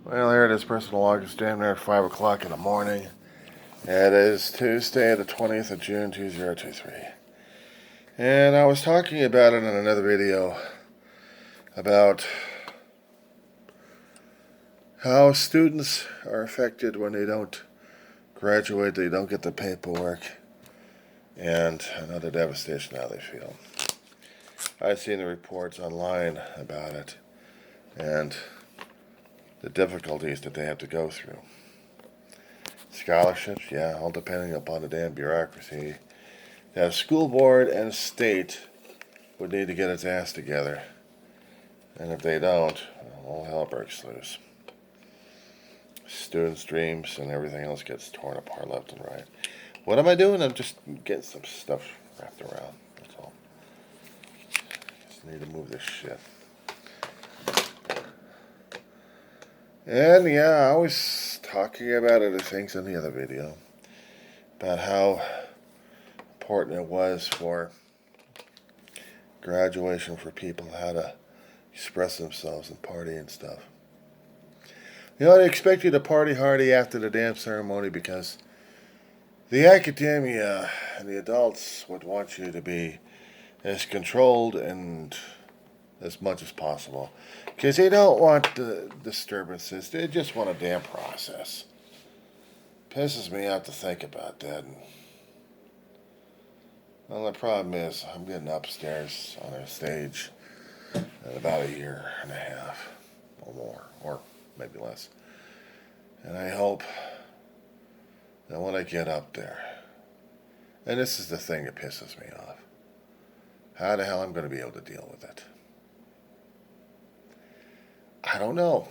Well, here it is, personal log. It's damn near 5 o'clock in the morning. It is Tuesday, the 20th of June, 2023. And I was talking about it in another video about how students are affected when they don't graduate, they don't get the paperwork, and another devastation how they feel. I've seen the reports online about it and the difficulties that they have to go through. Scholarships, yeah, all depending upon the damn bureaucracy. Now, school board and state would need to get its ass together. And if they don't, all hell breaks loose. Students' dreams and everything else gets torn apart left and right. What am I doing? I'm just getting some stuff wrapped around. That's all. Just need to move this shit. And yeah, I was talking about it, I think, in the other video. About how important it was for graduation for people, how to express themselves and party and stuff. You know, they expect you to party hardy after the damn ceremony because the academia and the adults would want you to be as controlled and as much as possible. Because they don't want the disturbances. They just want a damn process. Pisses me off to think about that. Well, the problem is I'm getting upstairs on a stage in about a year and a half or more, or maybe less. And I hope that when I get up there, and this is the thing that pisses me off, how the hell I'm going to be able to deal with it? I don't know.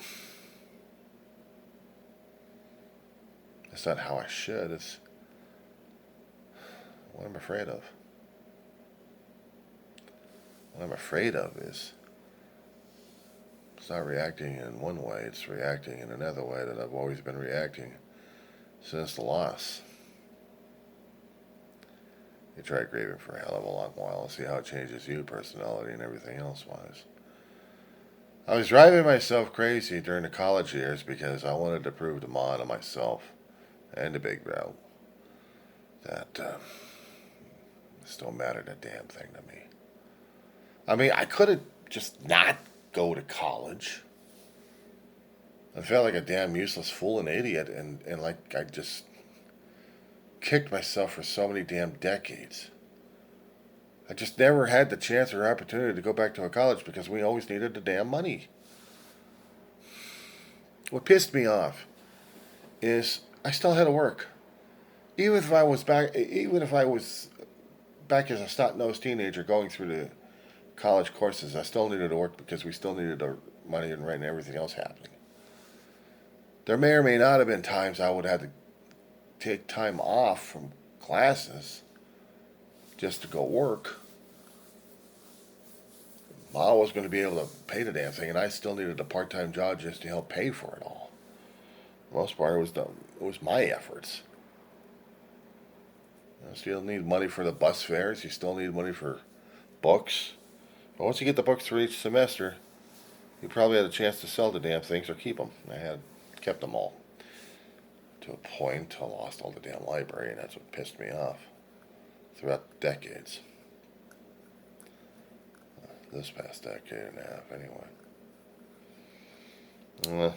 It's not how I should. It's what I'm afraid of. What I'm afraid of is it's not reacting in one way. It's reacting in another way that I've always been reacting since the loss. You try grieving for a hell of a long while and see how it changes you, personality and everything else wise. I was driving myself crazy during the college years because I wanted to prove to Ma and myself and the big bro that it still mattered a damn thing to me. I mean, I could have just not go to college. I felt like a damn useless fool and idiot, and like I just kicked myself for so many damn decades. I just never had the chance or opportunity to go back to a college because we always needed the damn money. What pissed me off is I still had to work. Even if I was back as a snot-nosed teenager going through the college courses, I still needed to work because we still needed the money and rent and everything else happening. There may or may not have been times I would have to take time off from classes just to go work. Ma was going to be able to pay the damn thing, and I still needed a part-time job just to help pay for it all. For the most part, it was my efforts. You still need money for the bus fares. You still need money for books. But once you get the books for each semester, you probably had a chance to sell the damn things or keep them. I had kept them all to a point. I lost all the damn library, and that's what pissed me off throughout decades. This past decade and a half, anyway.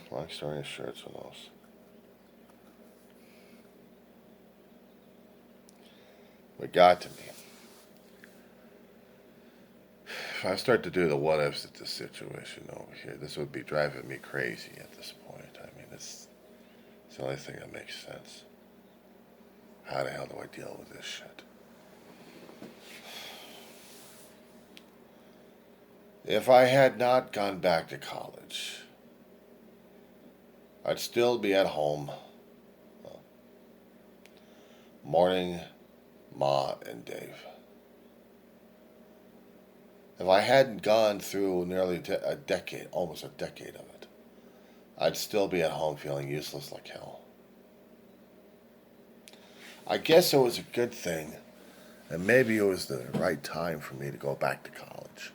Long story short, so those. What got to me. If I start to do the what ifs at this situation over here, this would be driving me crazy at this point. I mean, it's the only thing that makes sense. How the hell do I deal with this shit? If I had not gone back to college, I'd still be at home, mourning Ma and Dave. If I hadn't gone through nearly a decade, almost a decade of it, I'd still be at home feeling useless like hell. I guess it was a good thing, and maybe it was the right time for me to go back to college.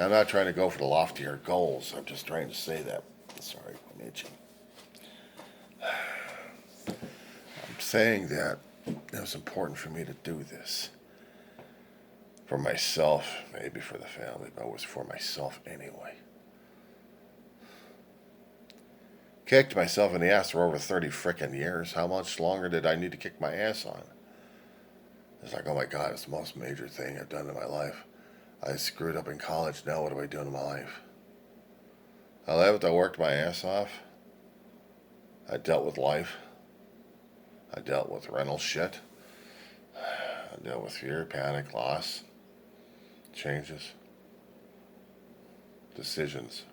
I'm not trying to go for the loftier goals. I'm just trying to say that. Sorry, I'm itching. I'm saying that it was important for me to do this. For myself, maybe for the family, but it was for myself anyway. Kicked myself in the ass for over 30 frickin' years. How much longer did I need to kick my ass on? It's like, oh my God, it's the most major thing I've done in my life. I screwed up in college. Now what do I do in my life? I lived, I worked my ass off. I dealt with life. I dealt with rental shit. I dealt with fear, panic, loss, changes, decisions.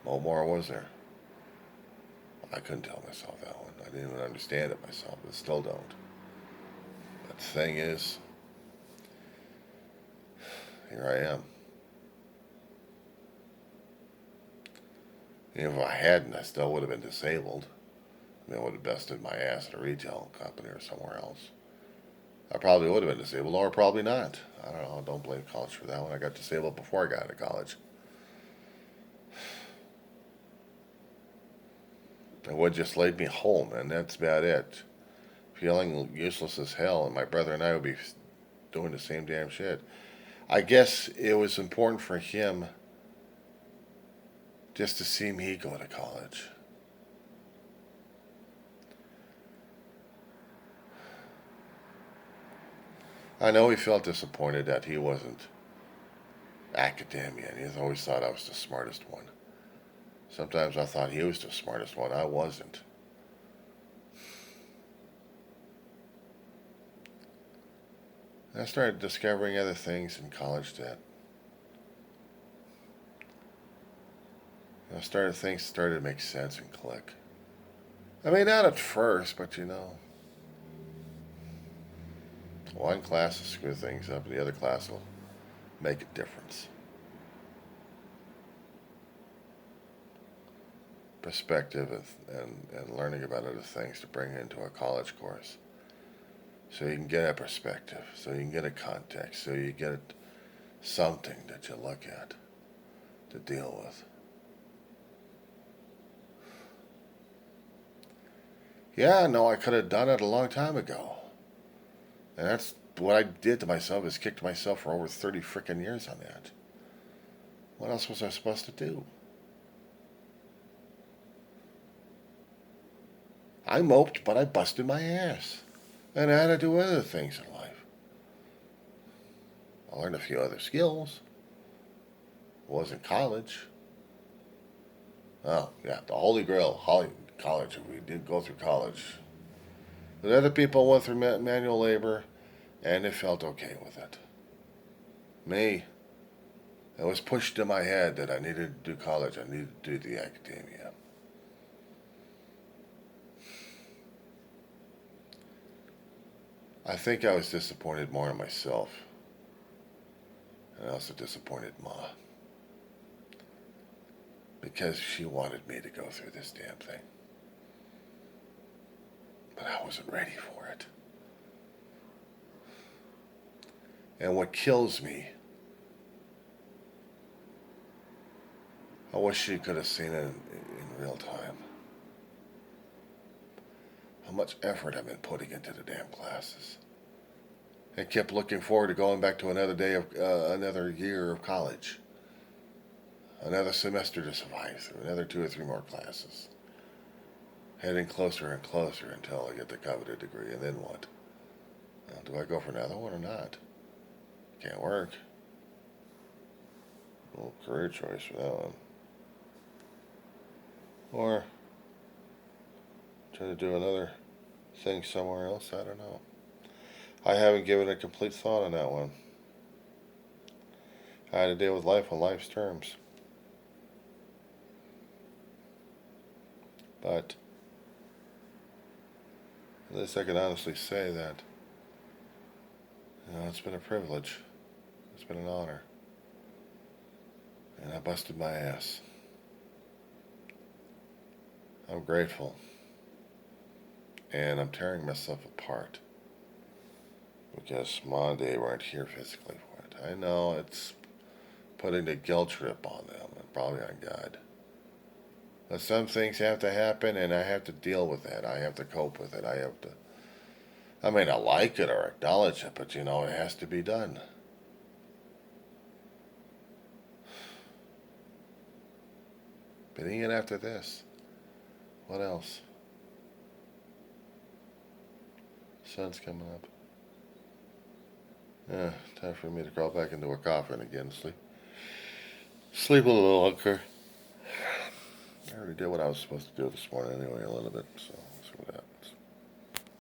What more was there? I couldn't tell myself that one. I didn't even understand it myself. I still don't. But the thing is, here I am. Even if I hadn't, I still would have been disabled. I would have bested my ass at a retail company or somewhere else. I probably would have been disabled, or probably not. I don't know. Don't blame college for that one. I got disabled before I got into college. It would just laid me home, and that's about it. Feeling useless as hell, and my brother and I would be doing the same damn shit. I guess it was important for him just to see me go to college. I know he felt disappointed that he wasn't academia, and he always thought I was the smartest one. Sometimes I thought he was the smartest one. I wasn't. I started discovering other things in college that things started to make sense and click. I mean, not at first, but one class will screw things up, and the other class will make a difference. Perspective and learning about other things to bring into a college course. So you can get a perspective, so you can get a context, so you get something that you look at to deal with. Yeah, no, I could have done it a long time ago. And that's what I did to myself, is kicked myself for over 30 frickin' years on that. What else was I supposed to do? I moped, but I busted my ass. And I had to do other things in life. I learned a few other skills. It wasn't college. Oh, yeah, the Holy Grail, college. We did go through college. But other people went through manual labor, and they felt okay with it. Me, it was pushed in my head that I needed to do college. I needed to do the academia. I think I was disappointed more in myself. And I also disappointed Ma. Because she wanted me to go through this damn thing. But I wasn't ready for it. And what kills me, I wish she could have seen it in real time. How much effort I've been putting into the damn classes. And kept looking forward to going back to another day of another year of college. Another semester to survive through, another 2 or 3 more classes. Heading closer and closer until I get the coveted degree, and then what? Do I go for another one or not? Can't work. A little career choice for that one. Or try to do another thing somewhere else, I don't know. I haven't given a complete thought on that one. I had to deal with life on life's terms. But at least I can honestly say that, it's been a privilege. It's been an honor. And I busted my ass. I'm grateful. And I'm tearing myself apart. Because Ma and Dad weren't here physically for it. I know it's putting the guilt trip on them and probably on God. But some things have to happen, and I have to deal with that. I have to cope with it. I have to. I may not like it or acknowledge it, but it has to be done. But even after this, what else? Sun's coming up. Yeah, time for me to crawl back into a coffin again. Sleep a little longer. I already did what I was supposed to do this morning anyway, a little bit. So